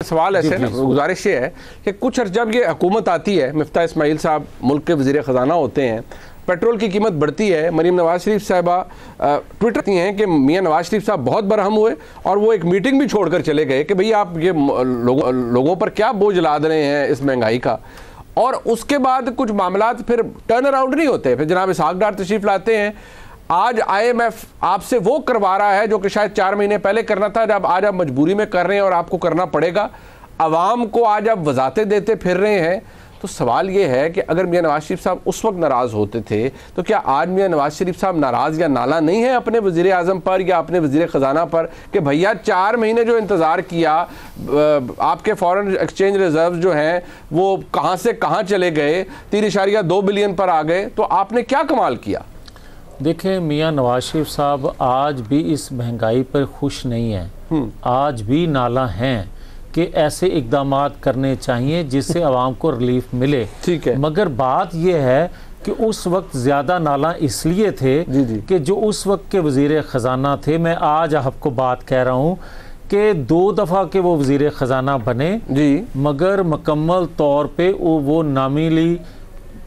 सवाल ऐसे ना, गुजारिश ये है कि कुछ जब ये हुकूमत आती है, मिफ्ता इस्माइल साहब मुल्क के वज़ीर ख़जाना होते हैं, पेट्रोल की कीमत बढ़ती है, मरीम नवाज शरीफ साहिबा ट्वीट करती हैं कि मियां नवाज शरीफ साहब बहुत बरहम हुए और वो एक मीटिंग भी छोड़कर चले गए कि भई आप ये लोगों पर क्या बोझ लाद रहे हैं इस महंगाई का। और उसके बाद कुछ मामलात फिर टर्न अराउंड नहीं होते। फिर जनाब इसहाक डार तशरीफ लाते हैं, आज IMF आपसे वो करवा रहा है जो कि शायद 4 महीने पहले करना था, जब आज आप मजबूरी में कर रहे हैं और आपको करना पड़ेगा। अवाम को आज आप वजातें देते फिर रहे हैं। तो सवाल ये है कि अगर मियां नवाज शरीफ साहब उस वक्त नाराज़ होते थे तो क्या आज मियां नवाज शरीफ साहब नाराज़ या नाला नहीं है अपने वज़ीर आज़म पर या अपने वज़ीर ख़जाना पर कि भैया 4 महीने जो इंतज़ार किया, आपके फॉरेन एक्सचेंज रिजर्व जो हैं वो कहाँ से कहाँ चले गए, 3.2 बिलियन पर आ गए, तो आपने क्या कमाल किया? देखें, मियां नवाज शरीफ साहब आज भी इस महंगाई पर खुश नहीं हैं, आज भी नाला हैं कि ऐसे इकदामात करने चाहिए जिससे आवाम को रिलीफ मिले। ठीक है, मगर बात यह है कि उस वक्त ज़्यादा नाला इसलिए थे कि जो उस वक्त के वज़ीर ख़जाना थे, मैं आज आपको बात कह रहा हूँ कि 2 दफ़ा के वो वज़ीर ख़जाना बने जी, मगर मुकम्मल तौर पे वो नामीली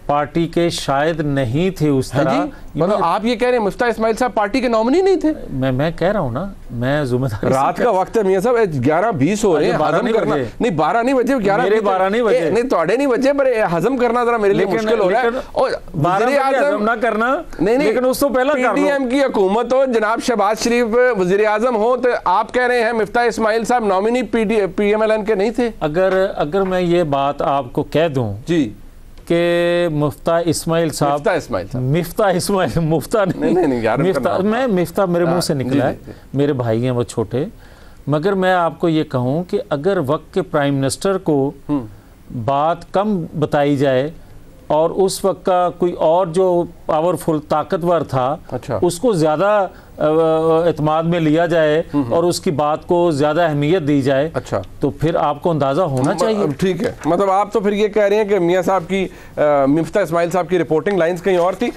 पार्टी के शायद नहीं थे उस तरह। मतलब आप ये कह रहे हैं मिफ्ता इस्माइल साहब पार्टी के नॉमिनी नहीं थे? मैं कह रहा हूँ ना, मैं जिम्मेदारी। रात का वक्त है मियां साहब, 11:20 हो रहे हैं, हजम करना नहीं 12 नहीं बजे, 12 नहीं बजे, नहीं तोड़े नहीं बजे, पर हजम करना जरा मेरे लिए मुश्किल हो रहा है। और 12 आज़म ना करना नहीं, लेकिन उससे पहले PDM की हुकूमत हो, जनाब शहबाज शरीफ वज़ीर आज़म हो, तो आप कह रहे हैं मिफ्ता इस्माइल साहब नॉमिनी PMLN के नहीं थे? अगर मैं ये बात आपको कह दूं जी कि मिफ्ता इस्माइल मिफ्ता मेरे मुंह से निकला है, मेरे भाई हैं वो छोटे। मगर मैं आपको ये कहूँ कि अगर वक्त के प्राइम मिनिस्टर को बात कम बताई जाए और उस वक्त का कोई और जो पावरफुल ताकतवर था, अच्छा, उसको ज़्यादा एतमाद में लिया जाए और उसकी बात को ज़्यादा अहमियत दी जाए, अच्छा, तो फिर आपको अंदाज़ा होना चाहिए। ठीक है, मतलब आप तो फिर ये कह रहे हैं कि मियां साहब की मिफ्ता इस्माइल साहब की रिपोर्टिंग लाइंस कहीं और थी।